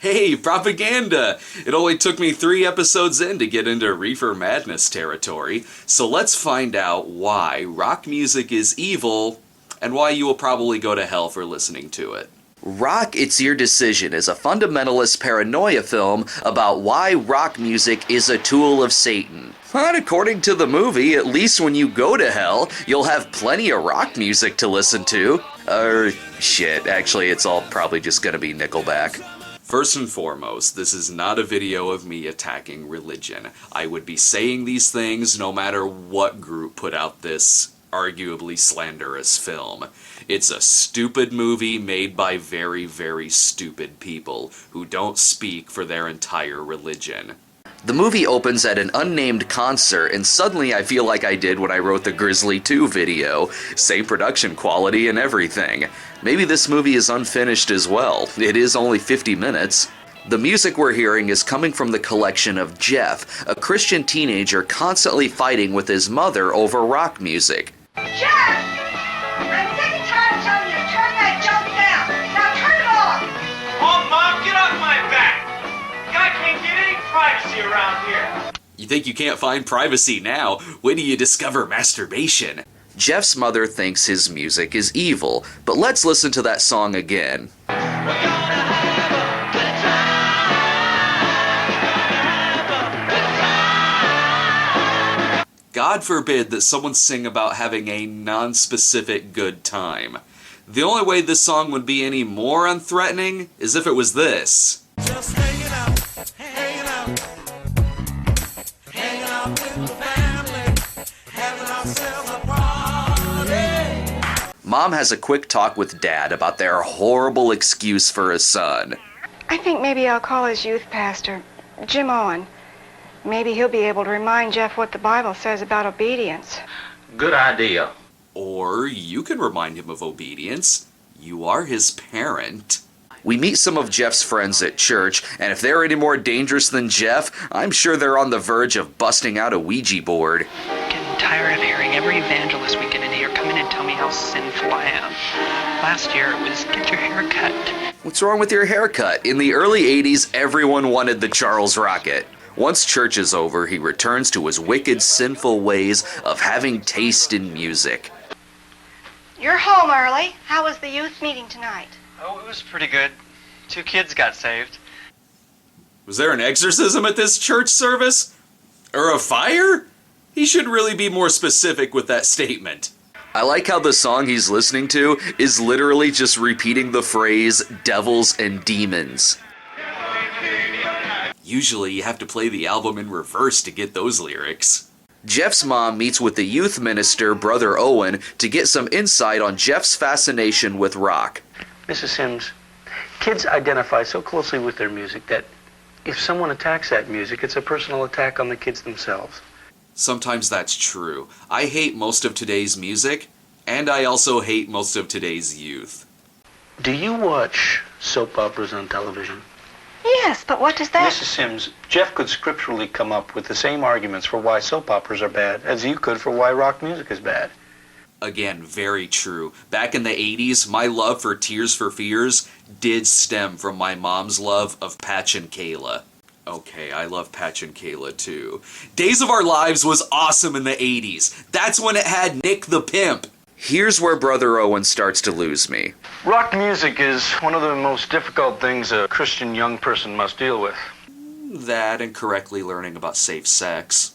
Hey, propaganda! It only took me 3 episodes in to get into Reefer Madness territory, so let's find out why rock music is evil, and why you will probably go to hell for listening to it. Rock It's Your Decision is a fundamentalist paranoia film about why rock music is a tool of Satan. But according to the movie, at least when you go to hell, you'll have plenty of rock music to listen to. Shit, actually it's all probably just gonna be Nickelback. First and foremost, this is not a video of me attacking religion. I would be saying these things no matter what group put out this arguably slanderous film. It's a stupid movie made by very, very stupid people who don't speak for their entire religion. The movie opens at an unnamed concert, and suddenly I feel like I did when I wrote the Grizzly 2 video. Same production quality and everything. Maybe this movie is unfinished as well. It is only 50 minutes. The music we're hearing is coming from the collection of Jeff, a Christian teenager constantly fighting with his mother over rock music. Jeff! I'm sick and tired of telling you to turn that junk down. Now turn it off! Oh, Mom, get off my back! I can't get any privacy around here. You think you can't find privacy now? When do you discover masturbation? Jeff's mother thinks his music is evil, but let's listen to that song again. God forbid that someone sing about having a non-specific good time. The only way this song would be any more unthreatening is if it was this. Just hanging out with the family, having ourselves a party. Mom has a quick talk with Dad about their horrible excuse for his son. I think maybe I'll call his youth pastor, Jim Owen. Maybe he'll be able to remind Jeff what the Bible says about obedience. Good idea. Or you can remind him of obedience. You are his parent. We meet some of Jeff's friends at church, and if they're any more dangerous than Jeff, I'm sure they're on the verge of busting out a Ouija board. Getting tired of hearing every evangelist we get in here come in and tell me how sinful I am. Last year it was get your hair cut. What's wrong with your haircut? In the early 80s, everyone wanted the Charles Rocket. Once church is over, he returns to his wicked, sinful ways of having taste in music. You're home early. How was the youth meeting tonight? Oh, it was pretty good. 2 kids got saved. Was there an exorcism at this church service? Or a fire? He should really be more specific with that statement. I like how the song he's listening to is literally just repeating the phrase, devils and demons. Usually you have to play the album in reverse to get those lyrics. Jeff's mom meets with the youth minister, Brother Owen, to get some insight on Jeff's fascination with rock. Mrs. Sims, kids identify so closely with their music that if someone attacks that music, it's a personal attack on the kids themselves. Sometimes that's true. I hate most of today's music, and I also hate most of today's youth. Do you watch soap operas on television? Yes, but what does that... Mrs. Sims, Jeff could scripturally come up with the same arguments for why soap operas are bad as you could for why rock music is bad. Again, very true. Back in the 80s, my love for Tears for Fears did stem from my mom's love of Patch and Kayla. Okay, I love Patch and Kayla too. Days of Our Lives was awesome in the 80s. That's when it had Nick the Pimp. Here's where Brother Owen starts to lose me. Rock music is one of the most difficult things a Christian young person must deal with. That and correctly learning about safe sex.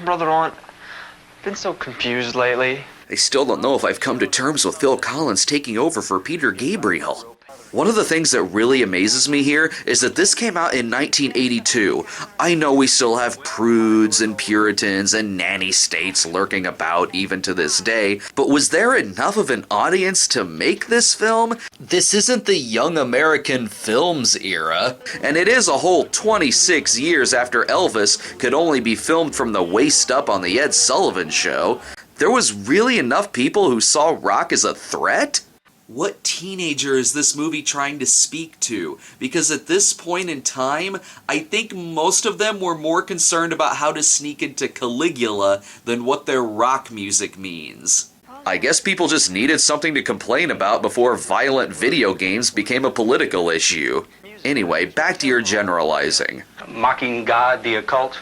Brother Owen, I've been so confused lately. I still don't know if I've come to terms with Phil Collins taking over for Peter Gabriel. One of the things that really amazes me here is that this came out in 1982. I know we still have prudes and Puritans and nanny states lurking about even to this day, but was there enough of an audience to make this film? This isn't the young American films era, and it is a whole 26 years after Elvis could only be filmed from the waist up on the Ed Sullivan Show. There was really enough people who saw rock as a threat? What teenager is this movie trying to speak to? Because at this point in time, I think most of them were more concerned about how to sneak into Caligula than what their rock music means. I guess people just needed something to complain about before violent video games became a political issue. Anyway, back to your generalizing. Mocking God, the occult.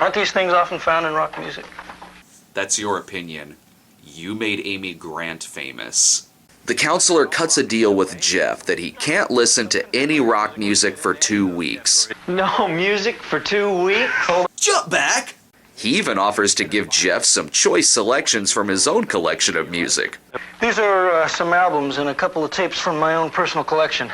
Aren't these things often found in rock music? That's your opinion. You made Amy Grant famous. The counselor cuts a deal with Jeff that he can't listen to any rock music for 2 weeks. No music for 2 weeks? Jump back! He even offers to give Jeff some choice selections from his own collection of music. These are some albums and a couple of tapes from my own personal collection.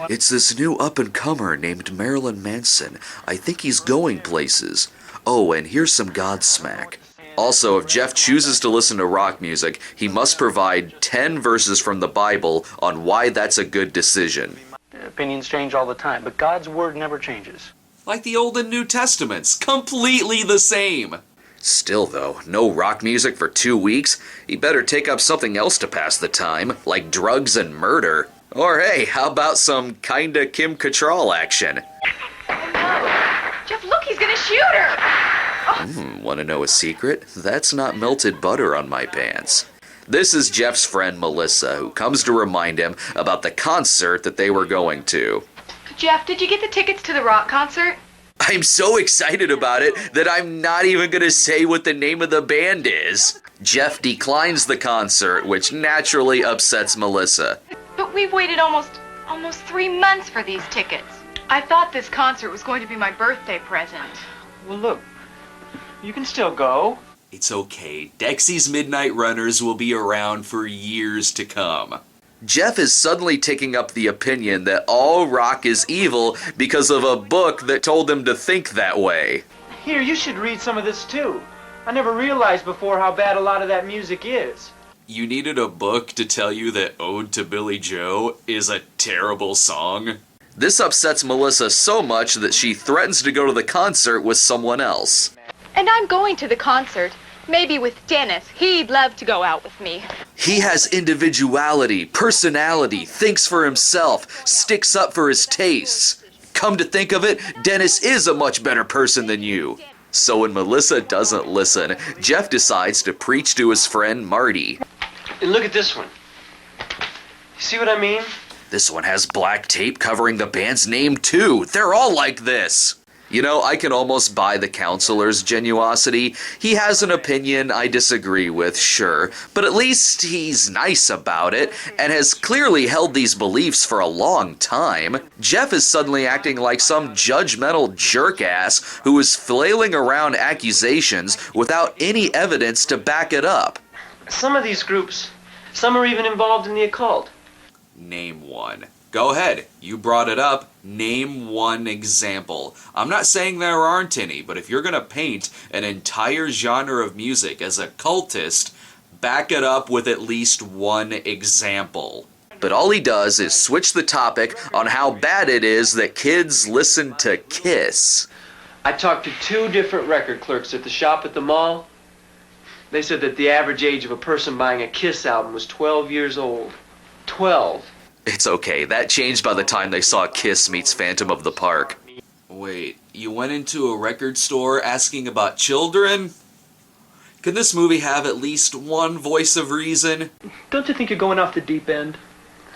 It's this new up-and-comer named Marilyn Manson. I think he's going places. Oh, and here's some Godsmack. Also, if Jeff chooses to listen to rock music, he must provide 10 verses from the Bible on why that's a good decision. Opinions change all the time, but God's word never changes. Like the Old and New Testaments, completely the same. Still though, no rock music for 2 weeks? He better take up something else to pass the time, like drugs and murder. Or hey, how about some kinda Kim Cattrall action? Oh no! Jeff, look, he's gonna shoot her! Want to know a secret? That's not melted butter on my pants. This is Jeff's friend Melissa, who comes to remind him about the concert that they were going to. Jeff, did you get the tickets to the rock concert? I'm so excited about it that I'm not even going to say what the name of the band is. Jeff declines the concert, which naturally upsets Melissa. But we've waited almost 3 months for these tickets. I thought this concert was going to be my birthday present. Well, look, you can still go. It's okay. Dexy's Midnight Runners will be around for years to come. Jeff is suddenly taking up the opinion that all rock is evil because of a book that told him to think that way. Here, you should read some of this too. I never realized before how bad a lot of that music is. You needed a book to tell you that Ode to Billy Joe is a terrible song? This upsets Melissa so much that she threatens to go to the concert with someone else. And I'm going to the concert. Maybe with Dennis. He'd love to go out with me. He has individuality, personality, thinks for himself, sticks up for his tastes. Come to think of it, Dennis is a much better person than you. So when Melissa doesn't listen, Jeff decides to preach to his friend Marty. And look at this one. You see what I mean? This one has black tape covering the band's name too. They're all like this. You know, I can almost buy the counselor's genuosity. He has an opinion I disagree with, sure, but at least he's nice about it and has clearly held these beliefs for a long time. Jeff is suddenly acting like some judgmental jerk-ass who is flailing around accusations without any evidence to back it up. Some of these groups, some are even involved in the occult. Name one. Go ahead, you brought it up. Name one example. I'm not saying there aren't any, but if you're going to paint an entire genre of music as a cultist, back it up with at least one example. But all he does is switch the topic on how bad it is that kids listen to Kiss. I talked to 2 different record clerks at the shop at the mall. They said that the average age of a person buying a Kiss album was 12 years old. 12. It's okay, that changed by the time they saw Kiss meets Phantom of the Park. Wait, you went into a record store asking about children? Can this movie have at least one voice of reason? Don't you think you're going off the deep end?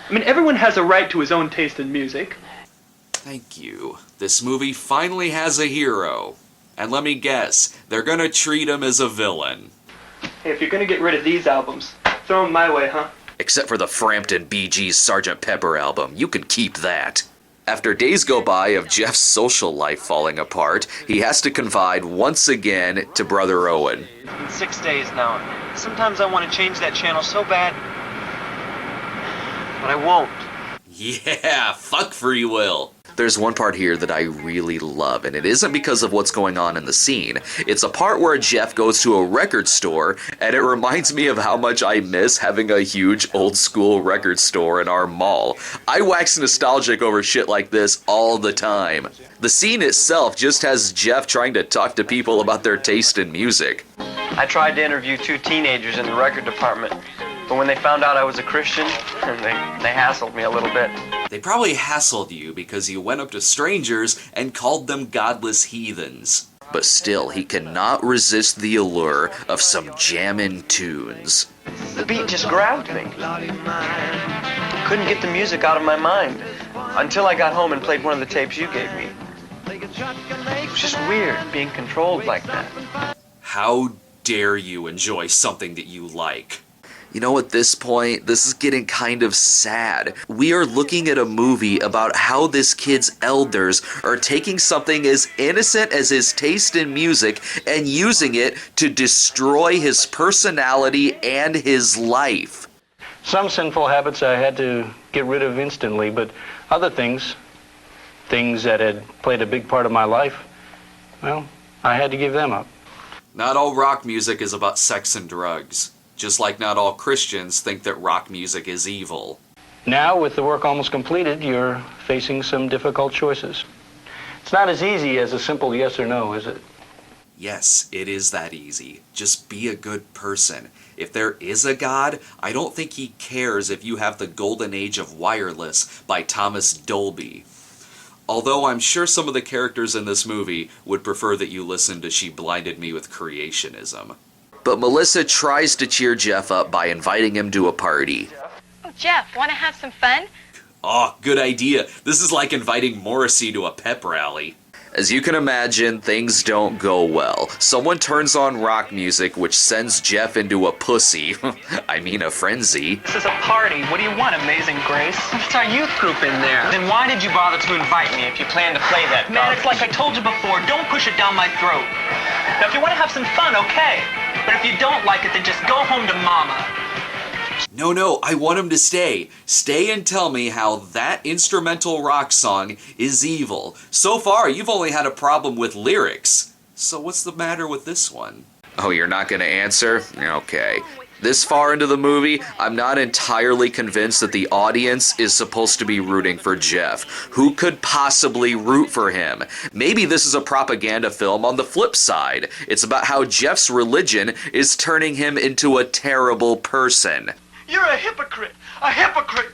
I mean, everyone has a right to his own taste in music. Thank you. This movie finally has a hero. And let me guess, they're gonna treat him as a villain. Hey, if you're gonna get rid of these albums, throw them my way, huh? Except for the Frampton Bee Gees Sgt. Pepper album. You can keep that. After days go by of Jeff's social life falling apart, he has to confide once again to Brother Owen. It's been 6 days now. Sometimes I want to change that channel so bad, but I won't. Yeah, fuck free will. There's one part here that I really love, and it isn't because of what's going on in the scene. It's a part where Jeff goes to a record store, and it reminds me of how much I miss having a huge old-school record store in our mall. I wax nostalgic over shit like this all the time. The scene itself just has Jeff trying to talk to people about their taste in music. I tried to interview 2 teenagers in the record department, but when they found out I was a Christian, they hassled me a little bit. They probably hassled you because you went up to strangers and called them godless heathens. But still, he cannot resist the allure of some jammin' tunes. The beat just grabbed me. Couldn't get the music out of my mind. Until I got home and played one of the tapes you gave me. It was just weird being controlled like that. How dare you enjoy something that you like? You know, at this point, this is getting kind of sad. We are looking at a movie about how this kid's elders are taking something as innocent as his taste in music and using it to destroy his personality and his life. Some sinful habits I had to get rid of instantly, but other things that had played a big part of my life, well, I had to give them up. Not all rock music is about sex and drugs. Just like not all Christians think that rock music is evil. Now, with the work almost completed, you're facing some difficult choices. It's not as easy as a simple yes or no, is it? Yes, it is that easy. Just be a good person. If there is a God, I don't think he cares if you have The Golden Age of Wireless by Thomas Dolby. Although I'm sure some of the characters in this movie would prefer that you listen to She Blinded Me with Creationism. But Melissa tries to cheer Jeff up by inviting him to a party. Oh, Jeff, want to have some fun? Oh, good idea. This is like inviting Morrissey to a pep rally. As you can imagine, things don't go well. Someone turns on rock music, which sends Jeff into a pussy. I mean a frenzy. This is a party. What do you want, Amazing Grace? It's our youth group in there. Then why did you bother to invite me if you plan to play that Man, it's like I told you before. Don't push it down my throat. Now, if you want to have some fun, okay. But if you don't like it, then just go home to Mama. No, I want him to stay. Stay and tell me how that instrumental rock song is evil. So far, you've only had a problem with lyrics. So what's the matter with this one? Oh, you're not going to answer? Okay. This far into the movie, I'm not entirely convinced that the audience is supposed to be rooting for Jeff. Who could possibly root for him? Maybe this is a propaganda film on the flip side. It's about how Jeff's religion is turning him into a terrible person. You're a hypocrite! A hypocrite!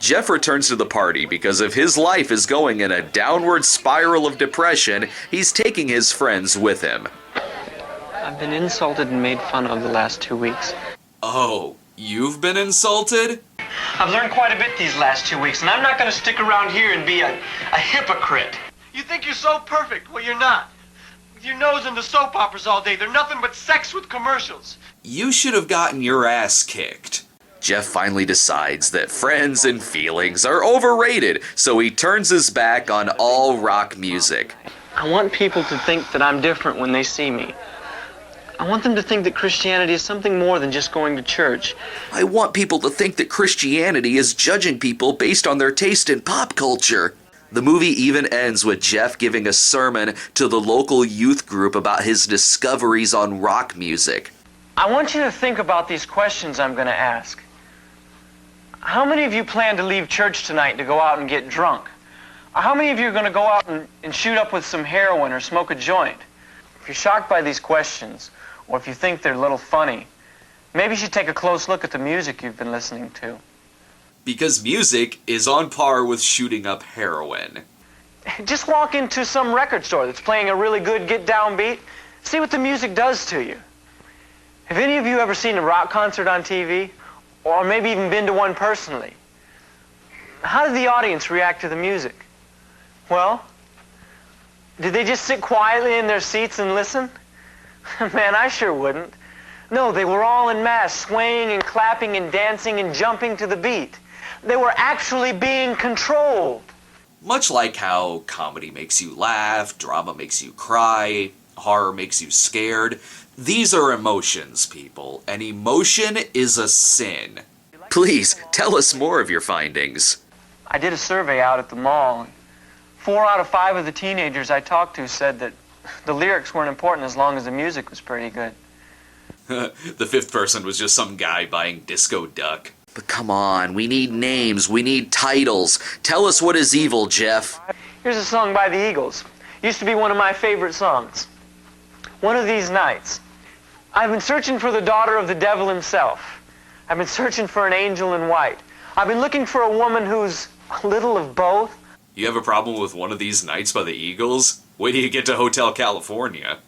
Jeff returns to the party because if his life is going in a downward spiral of depression, he's taking his friends with him. I've been insulted and made fun of the last 2 weeks. Oh, you've been insulted? I've learned quite a bit these last 2 weeks, and I'm not going to stick around here and be a hypocrite. You think you're so perfect? Well, you're not. With your nose in the soap operas all day, they're nothing but sex with commercials. You should have gotten your ass kicked. Jeff finally decides that friends and feelings are overrated, so he turns his back on all rock music. I want people to think that I'm different when they see me. I want them to think that Christianity is something more than just going to church. I want people to think that Christianity is judging people based on their taste in pop culture. The movie even ends with Jeff giving a sermon to the local youth group about his discoveries on rock music. I want you to think about these questions I'm going to ask. How many of you plan to leave church tonight to go out and get drunk? Or how many of you are going to go out and shoot up with some heroin or smoke a joint? If you're shocked by these questions, or if you think they're a little funny, maybe you should take a close look at the music you've been listening to. Because music is on par with shooting up heroin. Just walk into some record store that's playing a really good get-down beat. See what the music does to you. Have any of you ever seen a rock concert on TV? Or maybe even been to one personally? How did the audience react to the music? Well, did they just sit quietly in their seats and listen? Man, I sure wouldn't. No, they were all en masse, swaying and clapping and dancing and jumping to the beat. They were actually being controlled. Much like how comedy makes you laugh, drama makes you cry, horror makes you scared. These are emotions, people, and emotion is a sin. Please, tell us more of your findings. I did a survey out at the mall. 4 out of 5 of the teenagers I talked to said that the lyrics weren't important as long as the music was pretty good. The fifth person was just some guy buying Disco Duck. But come on, we need names, we need titles. Tell us what is evil, Jeff. Here's a song by the Eagles. Used to be one of my favorite songs. One of these nights, I've been searching for the daughter of the devil himself. I've been searching for an angel in white. I've been looking for a woman who's a little of both. You have a problem with One of These Nights by the Eagles? Wait till you get to Hotel California.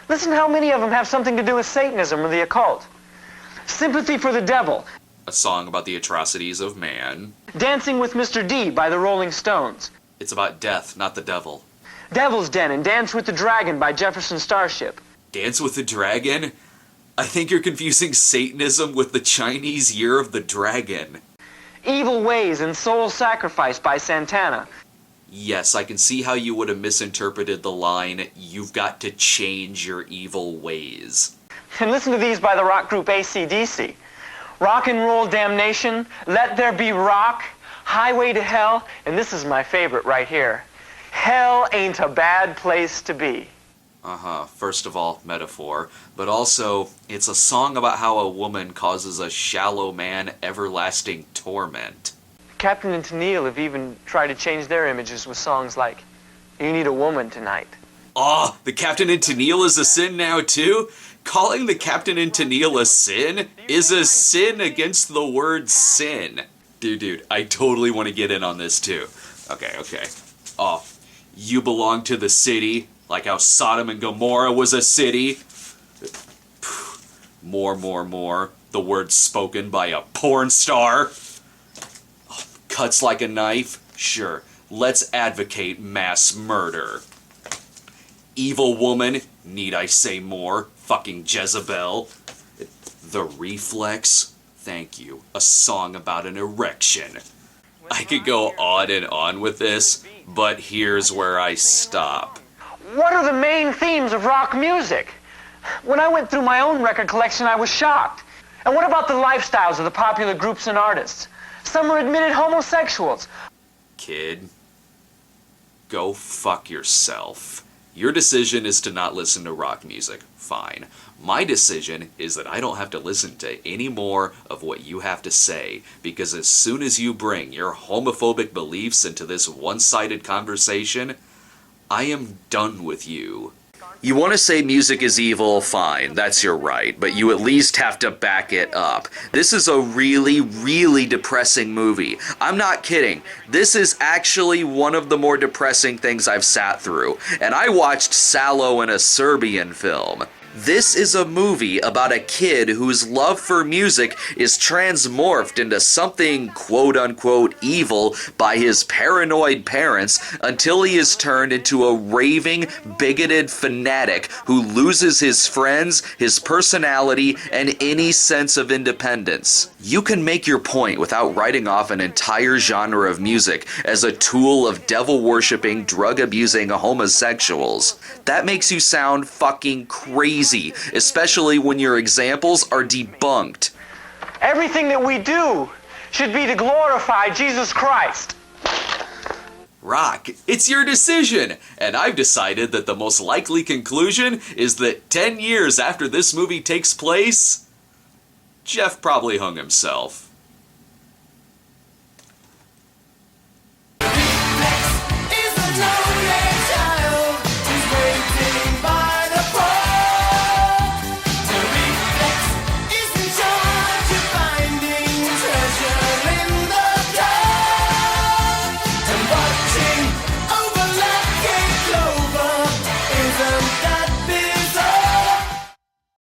Listen how many of them have something to do with Satanism or the occult. Sympathy for the Devil, A song about the atrocities of man. Dancing with Mr. D by the Rolling Stones, It's about death, not the devil. Devil's Den and Dance with the Dragon by Jefferson Starship, Dance with the Dragon? I think you're confusing Satanism with the Chinese Year of the Dragon. Evil Ways and Soul Sacrifice by Santana, Yes, I can see how you would have misinterpreted the line, "You've got to change your evil ways." and listen to these by the rock group AC/DC. Rock and Roll Damnation, Let There Be Rock, Highway to Hell, and this is my favorite right here. Hell ain't a bad place to be. First of all, metaphor, but also, it's a song about how a woman causes a shallow man everlasting torment. Captain and Tennille have even tried to change their images with songs like, You Need a Woman Tonight. Oh, the Captain and Tennille is a sin now too? Calling the Captain and Tennille a sin is a sin against the word sin. Dude, I totally want to get in on this too. Okay. Oh, you belong to the city, like how Sodom and Gomorrah was a city. More. The words spoken by a porn star. Oh, cuts like a knife? Sure, let's advocate mass murder. Evil woman, need I say more? Fucking Jezebel. The Reflex, thank you. A song about an erection. I could go on and on with this, but here's where I stop. What are the main themes of rock music? When I went through my own record collection, I was shocked. And what about the lifestyles of the popular groups and artists? Some are admitted homosexuals. Kid, go fuck yourself. Your decision is to not listen to rock music. Fine. My decision is that I don't have to listen to any more of what you have to say, because as soon as you bring your homophobic beliefs into this one-sided conversation, I am done with you. You want to say music is evil, fine, that's your right, but you at least have to back it up. This is a really depressing movie. I'm not kidding. This is actually one of the more depressing things I've sat through, and I watched Sallow in a Serbian film. This is a movie about a kid whose love for music is transmorphed into something quote-unquote evil by his paranoid parents until he is turned into a raving, bigoted fanatic who loses his friends, his personality, and any sense of independence. You can make your point without writing off an entire genre of music as a tool of devil-worshipping, drug-abusing homosexuals. That makes you sound fucking crazy. Especially when your examples are debunked. Everything that we do should be to glorify Jesus Christ. Rock, it's your decision, and I've decided that the most likely conclusion is that 10 years after this movie takes place, Jeff probably hung himself.